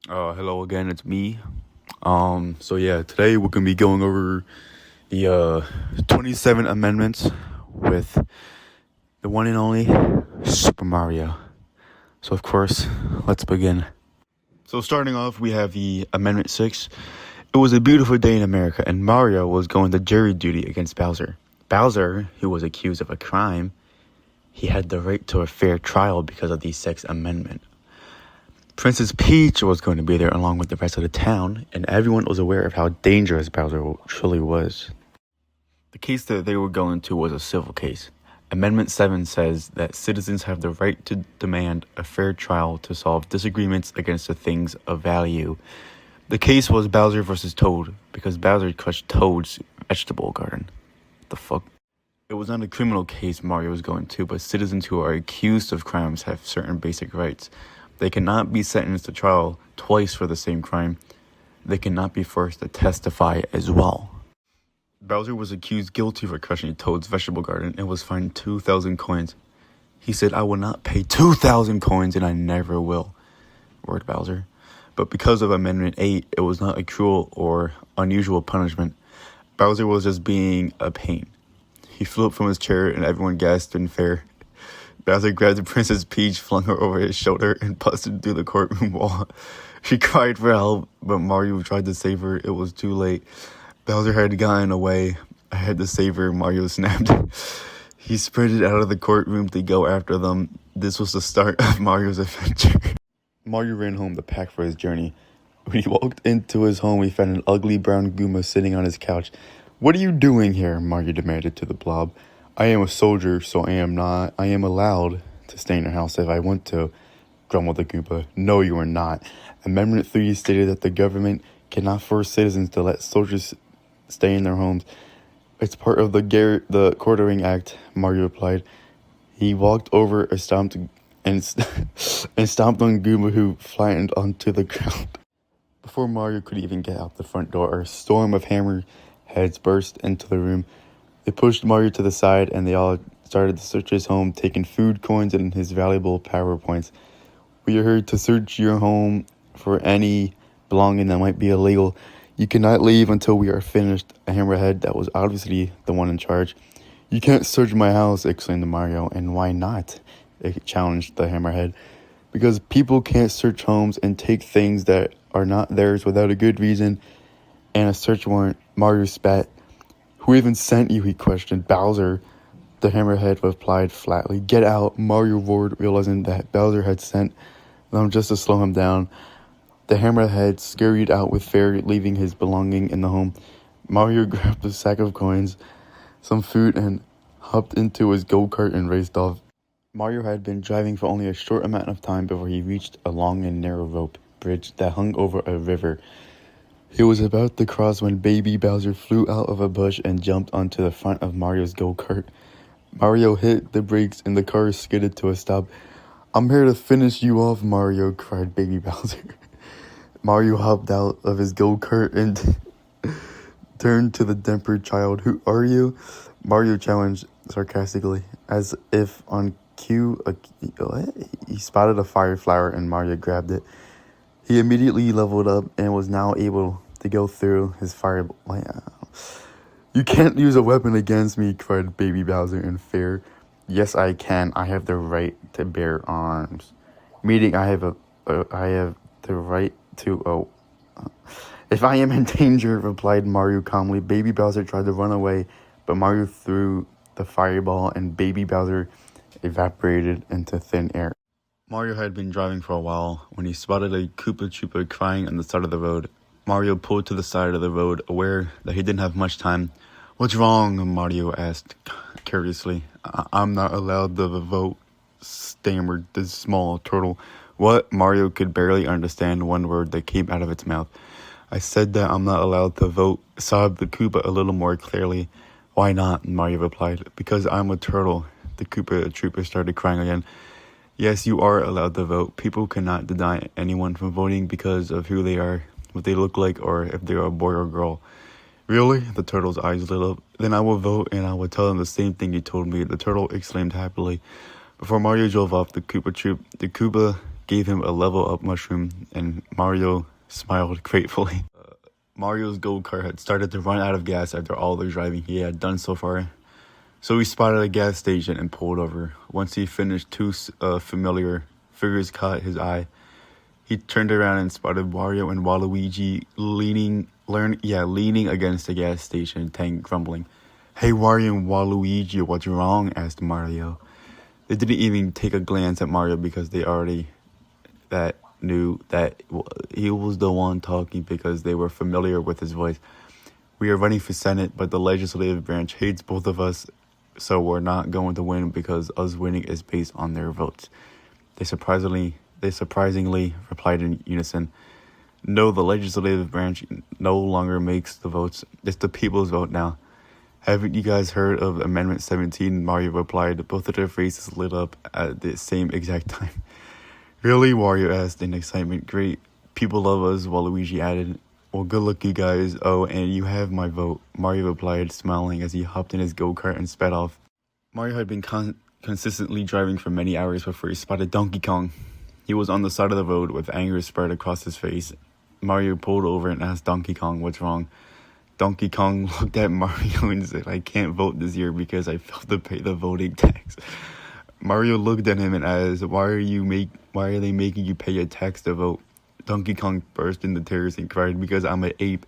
Hello again, it's me. So yeah, today we're gonna be going over the 27 amendments with the one and only Super Mario. So of course, let's begin. So starting off, we have the Amendment 6. It was a beautiful day in America, and Mario was going to jury duty against Bowser. Bowser, who was accused of a crime, he had the right to a fair trial because of the Sixth Amendment. Princess Peach was going to be there along with the rest of the town, and everyone was aware of how dangerous Bowser truly was. The case that they were going to was a civil case. Amendment 7 says that citizens have the right to demand a fair trial to solve disagreements against the things of value. The case was Bowser versus Toad, because Bowser crushed Toad's vegetable garden. What the fuck? It was not a criminal case Mario was going to, but citizens who are accused of crimes have certain basic rights. They cannot be sentenced to trial twice for the same crime. They cannot be forced to testify as well. Bowser was accused guilty for crushing Toad's vegetable garden and was fined 2,000 coins. He said, "I will not pay 2,000 coins and I never will," roared Bowser. But because of Amendment 8, it was not a cruel or unusual punishment. Bowser was just being a pain. He flew up from his chair and everyone gasped in fear. Bowser grabbed the Princess Peach, flung her over his shoulder, and busted through the courtroom wall. She cried for help, but Mario tried to save her. It was too late. Bowser had gotten away. I had to save her, Mario snapped. He sprinted out of the courtroom to go after them. This was the start of Mario's adventure. Mario ran home to pack for his journey. When he walked into his home, he found an ugly brown Goomba sitting on his couch. "What are you doing here?" Mario demanded to the blob. "I am a soldier, so I am allowed to stay in your house if I want to," grumbled the Goomba. "No, you are not. Amendment 3 stated that the government cannot force citizens to let soldiers stay in their homes. It's part of the Quartering Act," Mario replied. He walked over and stomped on Goomba, who flattened onto the ground. Before Mario could even get out the front door, a storm of hammer heads burst into the room. They pushed Mario to the side, and they all started to search his home, taking food coins and his valuable power points. "We are here to search your home for any belonging that might be illegal. You cannot leave until we are finished," a hammerhead that was obviously the one in charge. "You can't search my house," exclaimed Mario. "And why not?" It challenged the hammerhead. "Because people can't search homes and take things that are not theirs without a good reason and a search warrant," Mario spat. "Who even sent you?" he questioned. "Bowser," the hammerhead replied flatly. "Get out," Mario roared, realizing that Bowser had sent them just to slow him down. The hammerhead scurried out with fear, leaving his belonging in the home. Mario grabbed a sack of coins, some food, and hopped into his go-kart and raced off. Mario had been driving for only a short amount of time before he reached a long and narrow rope bridge that hung over a river. He was about to cross when Baby Bowser flew out of a bush and jumped onto the front of Mario's go-kart. Mario hit the brakes and the car skidded to a stop. "I'm here to finish you off, Mario," cried Baby Bowser. Mario hopped out of his go-kart and turned to the tempered child. "Who are you?" Mario challenged sarcastically. As if on cue, he spotted a fire flower and Mario grabbed it. He immediately leveled up and was now able to go through his fireball. "You can't use a weapon against me," cried Baby Bowser in fear. "Yes, I can. I have the right to bear arms. Meaning I have the right to if I am in danger," replied Mario calmly. Baby Bowser tried to run away, but Mario threw the fireball and Baby Bowser evaporated into thin air. Mario had been driving for a while when he spotted a Koopa Troopa crying on the side of the road. Mario pulled to the side of the road, aware that he didn't have much time. "What's wrong?" Mario asked curiously. I'm not allowed to vote," stammered the small turtle. "What?" Mario could barely understand one word that came out of its mouth. "I said that I'm not allowed to vote," sobbed the Koopa a little more clearly. "Why not?" Mario replied. "Because I'm a turtle." The Koopa Troopa started crying again. "Yes, you are allowed to vote. People cannot deny anyone from voting because of who they are, what they look like, or if they are a boy or girl." "Really?" The turtle's eyes lit up. "Then I will vote and I will tell them the same thing you told me," the turtle exclaimed happily. Before Mario drove off the Koopa gave him a level up mushroom, and Mario smiled gratefully. Mario's go-kart had started to run out of gas after all the driving he had done so far. So he spotted a gas station and pulled over. Once he finished, two familiar figures caught his eye. He turned around and spotted Wario and Waluigi leaning against the gas station tank, grumbling. "Hey, Wario and Waluigi, what's wrong?" asked Mario. They didn't even take a glance at Mario because they already knew that he was the one talking because they were familiar with his voice. "We are running for Senate, but the legislative branch hates both of us, so we're not going to win because us winning is based on their votes." They surprisingly replied in unison. "No, the legislative branch no longer makes the votes. It's the people's vote now." "Haven't you guys heard of Amendment 17? Mario replied. Both of their faces lit up at the same exact time. "Really?" Wario asked in excitement. "Great. People love us," Waluigi added. "Well, good luck, you guys. Oh, and you have my vote," Mario replied, smiling as he hopped in his go-kart and sped off. Mario had been consistently driving for many hours before he spotted Donkey Kong. He was on the side of the road with anger spread across his face. Mario pulled over and asked Donkey Kong what's wrong. Donkey Kong looked at Mario and said, "I can't vote this year because I failed to pay the voting tax." Mario looked at him and asked, Why are they making you pay a tax to vote?" Donkey Kong burst into tears and cried, "Because I'm an ape."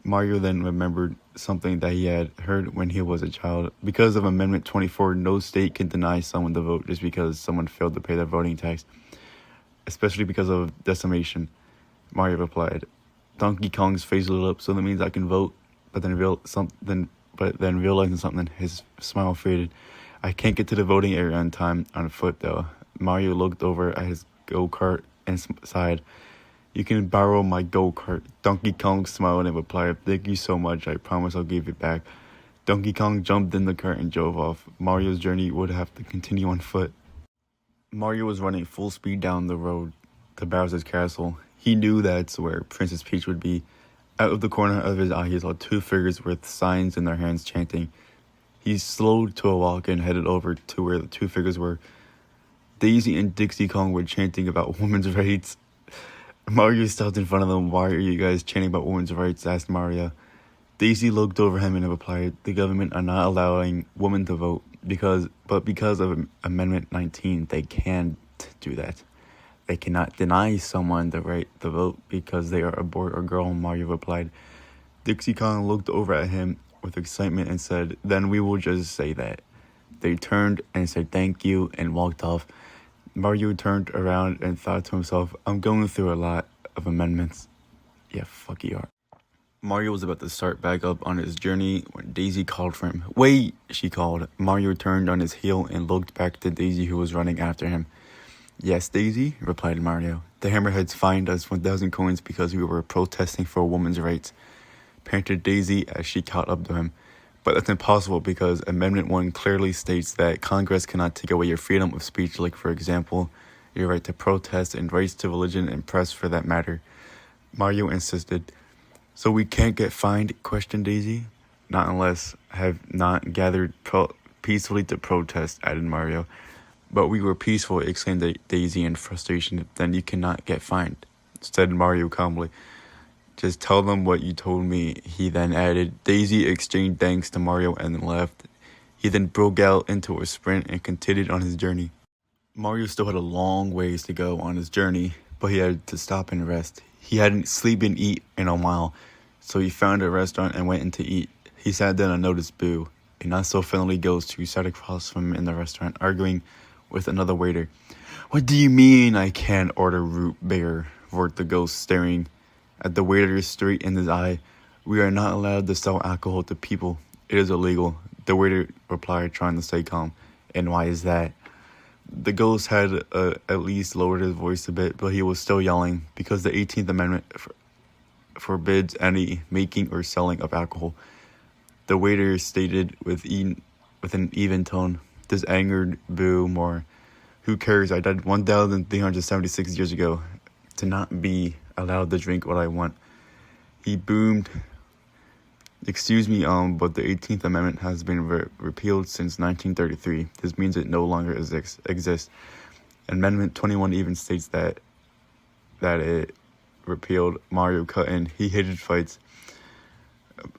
Mario then remembered something that he had heard when he was a child. Because of Amendment 24, no state can deny someone the vote just because someone failed to pay their voting tax, especially because of decimation, Mario replied. Donkey Kong's face lit up. "So that means I can vote?" But then realizing something, his smile faded. "I can't get to the voting area on time on foot, though." Mario looked over at his go-kart and sighed. "You can borrow my go-kart." Donkey Kong smiled and replied, "Thank you so much. I promise I'll give it back." Donkey Kong jumped in the cart and drove off. Mario's journey would have to continue on foot. Mario was running full speed down the road to Bowser's castle. He knew that's where Princess Peach would be. Out of the corner of his eye, he saw two figures with signs in their hands chanting. He slowed to a walk and headed over to where the two figures were. Daisy and Dixie Kong were chanting about women's rights. Mario stopped in front of them. "Why are you guys chanting about women's rights?" asked Mario. Daisy looked over him and replied, "The government are not allowing women to vote because of Amendment 19, they can't do that. They cannot deny someone the right to vote because they are a boy or girl," Mario replied. Dixie Kong looked over at him with excitement and said, "Then we will just say that." They turned and said thank you and walked off. Mario turned around and thought to himself, "I'm going through a lot of amendments." Yeah, fuck you are. Mario was about to start back up on his journey when Daisy called for him. "Wait," she called. Mario turned on his heel and looked back to Daisy, who was running after him. "Yes, Daisy," replied Mario. "The Hammerheads fined us 1,000 coins because we were protesting for women's rights," panted Daisy as she caught up to him. "But that's impossible because Amendment 1 clearly states that Congress cannot take away your freedom of speech, like, for example, your right to protest and rights to religion and press for that matter," Mario insisted. "So we can't get fined?" questioned Daisy. "Not unless have not gathered peacefully to protest," added Mario. "But we were peaceful," exclaimed Daisy in frustration. "Then you cannot get fined," said Mario calmly. "Just tell them what you told me," he then added. Daisy exchanged thanks to Mario and then left. He then broke out into a sprint and continued on his journey. Mario still had a long ways to go on his journey, but he had to stop and rest. He hadn't sleep and eat in a while, so he found a restaurant and went in to eat. He sat down and noticed Boo, a not-so-friendly ghost who sat across from him in the restaurant, arguing with another waiter. "What do you mean I can't order root beer?" roared the ghost, staring at the waiter straight in his eye. "We are not allowed to sell alcohol to people. It is illegal," the waiter replied, trying to stay calm. "And why is that?" The ghost had at least lowered his voice a bit, but he was still yelling. "Because the 18th Amendment forbids any making or selling of alcohol," the waiter stated with an even tone. This angered Boo more. "Who cares? I died 1,376 years ago to not be allowed to drink what I want," he boomed. "Excuse me, but the 18th Amendment has been repealed since 1933. This means it no longer exists." Amendment 21 even states that it repealed Mario cutting. He hated fights.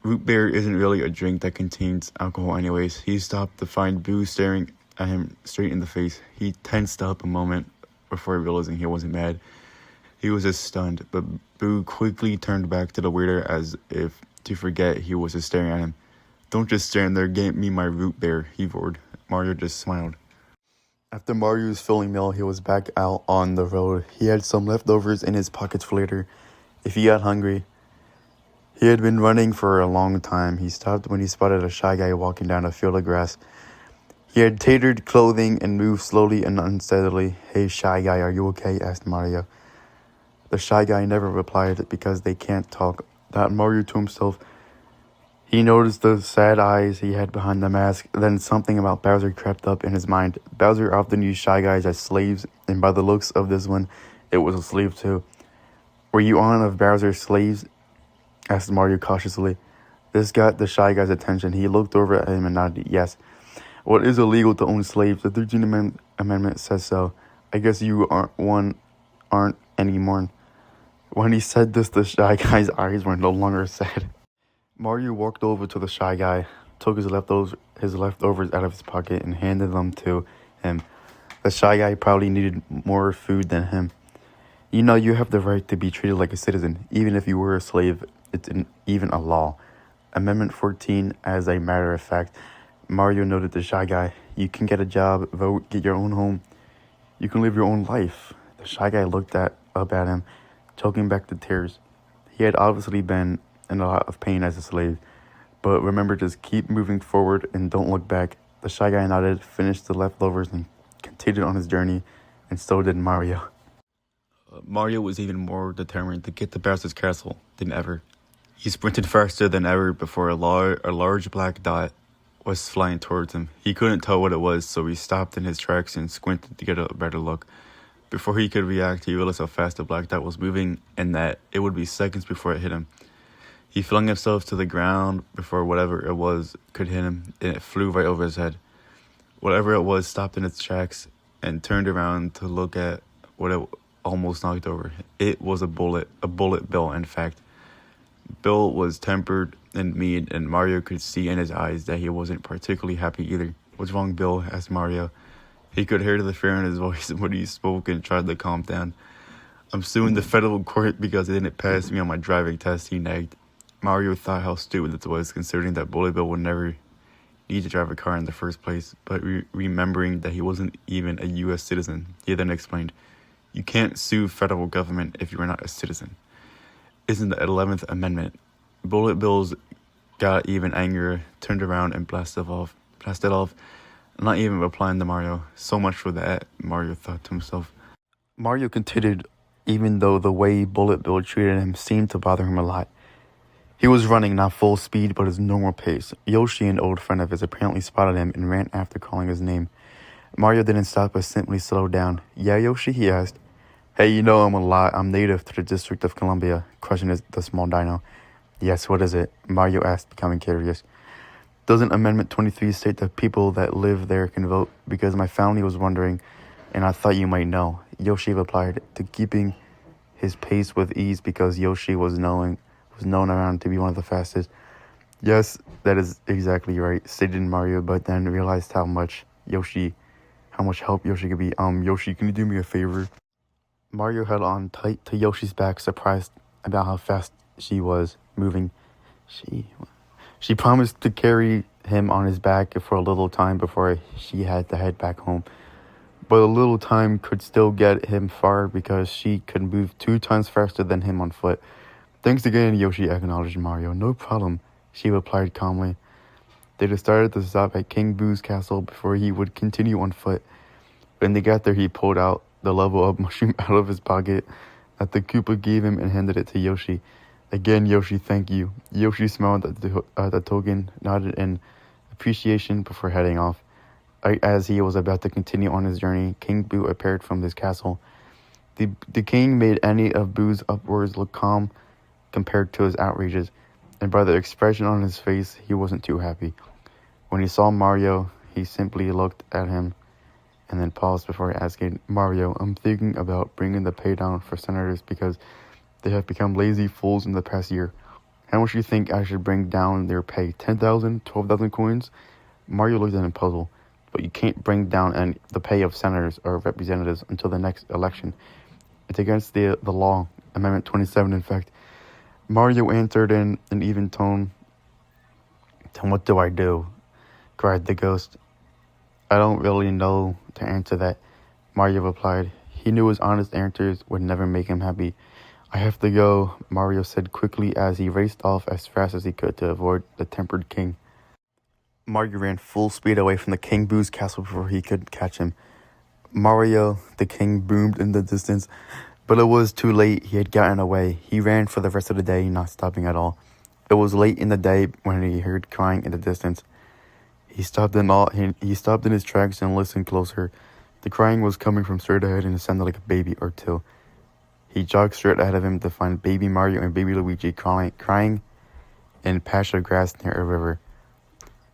Root beer isn't really a drink that contains alcohol anyways. He stopped to find Boo staring at him straight in the face. He tensed up a moment before realizing he wasn't mad. He was just stunned, but Boo quickly turned back to the waiter as if to forget he was just staring at him. "Don't just stand there, get me my root beer," he roared. Mario just smiled. After Mario's filling meal, he was back out on the road. He had some leftovers in his pockets for later, if he got hungry. He had been running for a long time. He stopped when he spotted a shy guy walking down a field of grass. He had tattered clothing and moved slowly and unsteadily. "Hey, shy guy, are you okay?" asked Mario. The shy guy never replied because they can't talk. Thought Mario to himself. He noticed the sad eyes he had behind the mask. Then something about Bowser crept up in his mind. Bowser often used shy guys as slaves, and by the looks of this one, it was a slave too. "Were you one of Bowser's slaves?" asked Mario cautiously. This got the shy guy's attention. He looked over at him and nodded yes. "Well, it is illegal to own slaves. The 13th Amendment says so. I guess you aren't anymore." When he said this, the shy guy's eyes were no longer sad. Mario walked over to the shy guy, took his leftovers out of his pocket, and handed them to him. The shy guy probably needed more food than him. "You know, you have the right to be treated like a citizen, even if you were a slave. It's even a law." Amendment 14, as a matter of fact. Mario noted the shy guy. "You can get a job, vote, get your own home. You can live your own life." The shy guy looked up at him, choking back the tears. He had obviously been in a lot of pain as a slave, but remember, just keep moving forward and don't look back. The shy guy nodded, finished the leftovers, and continued on his journey, and so did Mario. Mario was even more determined to get to Bowser's castle than ever. He sprinted faster than ever before a large black dot was flying towards him. He couldn't tell what it was, so he stopped in his tracks and squinted to get a better look. Before he could react, he realized how fast the black dot was moving and that it would be seconds before it hit him. He flung himself to the ground before whatever it was could hit him, and it flew right over his head. Whatever it was stopped in its tracks and turned around to look at what it almost knocked over. It was a bullet bill, in fact. Bill was tempered and mean, and Mario could see in his eyes that he wasn't particularly happy either. "What's wrong, Bill?" asked Mario. He could hear the fear in his voice when he spoke and tried to calm down. "I'm suing the federal court because they didn't pass me on my driving test," he nagged. Mario thought how stupid this was, considering that Bullet Bill would never need to drive a car in the first place, but remembering that he wasn't even a U.S. citizen, he then explained, "You can't sue federal government if you are not a citizen. Isn't the 11th Amendment?" Bullet Bills got even angrier, turned around and blasted off, not even replying to Mario. "So much for that," Mario thought to himself. Mario continued, even though the way Bullet Bill treated him seemed to bother him a lot. He was running not full speed, but his normal pace. Yoshi, an old friend of his, apparently spotted him and ran after calling his name. Mario didn't stop, but simply slowed down. "Yeah, Yoshi?" he asked. "Hey, you know I'm native to the District of Columbia," crushing the small dino. "Yes, what is it?" Mario asked, becoming curious. "Doesn't Amendment 23 state that people that live there can vote? Because my family was wondering, and I thought you might know," Yoshi replied, to keeping his pace with ease because Yoshi was known around to be one of the fastest. "Yes, that is exactly right," stated Mario, but then realized how much help Yoshi could be. "Yoshi, can you do me a favor?" Mario held on tight to Yoshi's back, surprised about how fast she was moving. She promised to carry him on his back for a little time before she had to head back home. But a little time could still get him far because she could move 2 times faster than him on foot. "Thanks again," Yoshi acknowledged Mario. "No problem," she replied calmly. They decided to stop at King Boo's castle before he would continue on foot. When they got there, he pulled out the level up mushroom out of his pocket that the Koopa gave him and handed it to Yoshi. "Again, Yoshi, thank you." Yoshi smiled at the token, nodded in appreciation before heading off. As he was about to continue on his journey, King Boo appeared from his castle. The king made any of Boo's upwards look calm compared to his outrages, and by the expression on his face, he wasn't too happy. When he saw Mario, he simply looked at him and then paused before asking, Mario, I'm thinking about bringing the pay down for senators because they have become lazy fools in the past year. How much do you think I should bring down their pay? 10,000? 12,000 coins? Mario looked at him puzzled. But you can't bring down the pay of senators or representatives until the next election. It's against the law. Amendment 27, in fact. Mario answered in an even tone. Then what do I do? Cried the ghost. I don't really know to answer that, Mario replied. He knew his honest answers would never make him happy. I have to go, Mario said quickly as he raced off as fast as he could to avoid the tempered king. Mario ran full speed away from the King Boo's castle before he could catch him. Mario, the king, boomed in the distance, but it was too late. He had gotten away. He ran for the rest of the day, not stopping at all. It was late in the day when he heard crying in the distance. He stopped in his tracks and listened closer. The crying was coming from straight ahead and it sounded like a baby or two. He jogged straight ahead of him to find baby Mario and baby Luigi crying in a patch of grass near a river.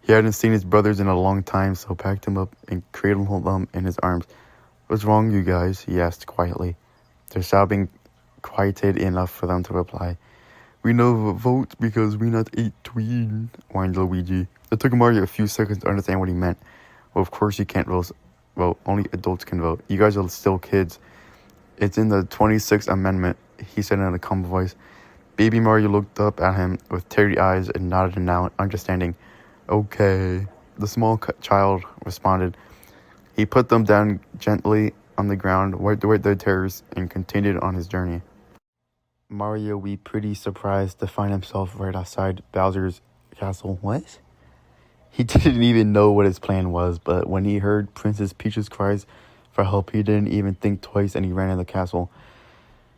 He hadn't seen his brothers in a long time, so packed them up and cradled them in his arms. What's wrong, you guys? He asked quietly. Their sobbing quieted enough for them to reply. We know vote because we not ate tween, whined Luigi. It took Mario a few seconds to understand what he meant. Well, of course you can't vote. Only adults can vote. You guys are still kids. It's in the 26th Amendment, he said in a calm voice. Baby Mario looked up at him with teary eyes and nodded now, understanding. Okay, the small child responded. He put them down gently on the ground, wiped away their tears, and continued on his journey. Mario was pretty surprised to find himself right outside Bowser's castle. What? He didn't even know what his plan was, but when he heard Princess Peach's cries for help, he didn't even think twice and he ran in the castle.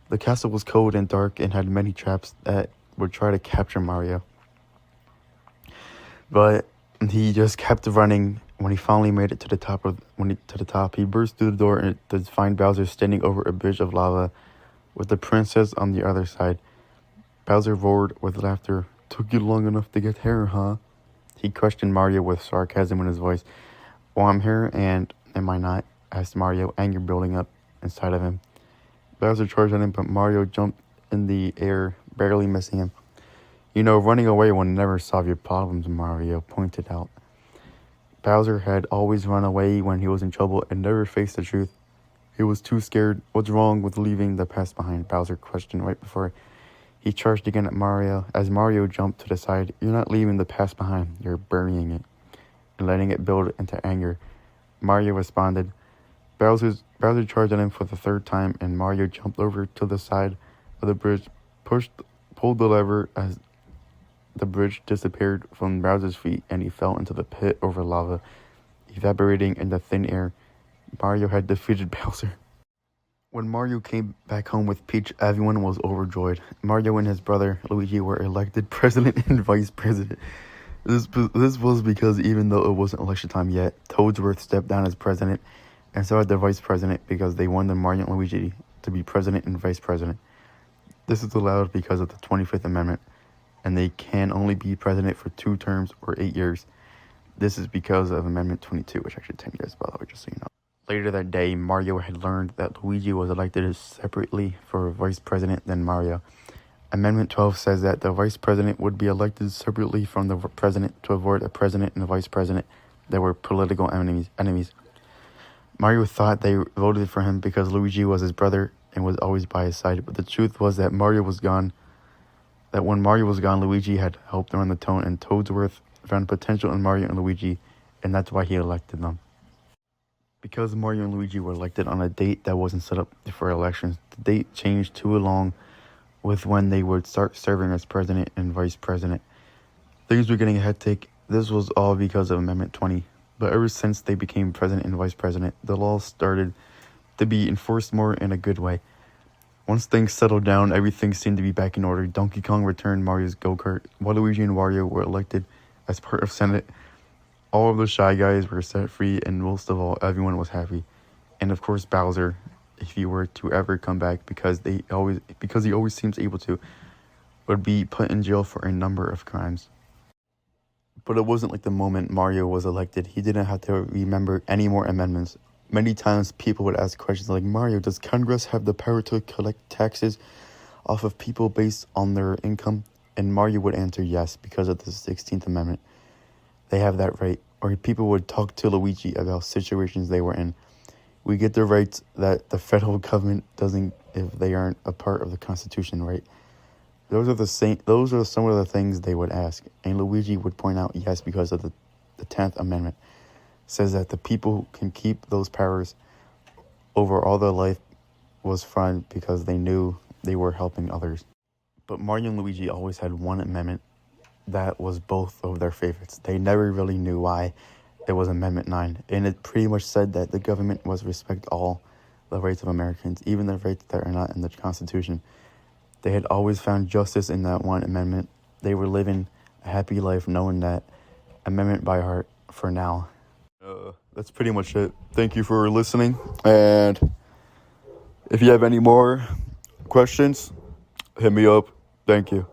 The castle was cold and dark and had many traps that would try to capture Mario. But he just kept running. When he finally made it to the top, he burst through the door and to find Bowser standing over a bridge of lava with the princess on the other side. Bowser roared with laughter. Took you long enough to get here, huh? He questioned Mario with sarcasm in his voice. Well, I'm here, and am I not? Asked Mario, anger building up inside of him. Bowser charged at him, but Mario jumped in the air, barely missing him. You know, running away will never solve your problems, Mario pointed out. Bowser had always run away when he was in trouble and never faced the truth. He was too scared. What's wrong with leaving the past behind? Bowser questioned right before he charged again at Mario. As Mario jumped to the side, you're not leaving the past behind, you're burying it and letting it build into anger. Mario responded. Bowser charged at him for the third time, and Mario jumped over to the side of the bridge, pulled the lever as the bridge disappeared from Bowser's feet, and he fell into the pit over lava, evaporating into thin air. Mario had defeated Bowser. When Mario came back home with Peach, everyone was overjoyed. Mario and his brother Luigi were elected president and vice president. This was because even though it wasn't election time yet, Toadsworth stepped down as president, and so had the vice president because they wanted Mario and Luigi to be president and vice president. This is allowed because of the 25th Amendment, and they can only be president for 2 terms or 8 years. This is because of Amendment 22, which actually 10 years, by the way, just so you know. Later that day, Mario had learned that Luigi was elected separately for vice president than Mario. Amendment 12 says that the vice president would be elected separately from the president to avoid a president and a vice president that were political enemies. Mario thought they voted for him because Luigi was his brother and was always by his side, but the truth was that when Mario was gone, Luigi had helped run the tone, and Toadsworth found potential in Mario and Luigi, and that's why he elected them. Because Mario and Luigi were elected on a date that wasn't set up for elections, the date changed too along with when they would start serving as president and vice president. Things were getting hectic. This was all because of Amendment 20. But ever since they became president and vice president, the laws started to be enforced more in a good way. Once things settled down, everything seemed to be back in order. Donkey Kong returned Mario's go-kart. Waluigi and Wario were elected as part of Senate. All of the Shy Guys were set free, and most of all, everyone was happy. And of course, Bowser, if he were to ever come back, because he always seems able to, would be put in jail for a number of crimes. But it wasn't like the moment Mario was elected. He didn't have to remember any more amendments. many times people would ask questions like, Mario, does Congress have the power to collect taxes off of people based on their income? And Mario would answer yes, because of the 16th Amendment. They have that right. Or people would talk to Luigi about situations they were in. We get the rights that the federal government doesn't if they aren't a part of the Constitution, right? Those are some of the things they would ask. And Luigi would point out yes, because of the 10th Amendment. Says that the people can keep those powers over all their life was fun because they knew they were helping others. But Mario and Luigi always had one amendment that was both of their favorites. They never really knew why it was Amendment 9. And it pretty much said that the government was respect all the rights of Americans, even the rights that are not in the Constitution. They had always found justice in that one amendment. They were living a happy life knowing that amendment by heart for now. That's pretty much it. Thank you for listening. And if you have any more questions, hit me up. Thank you.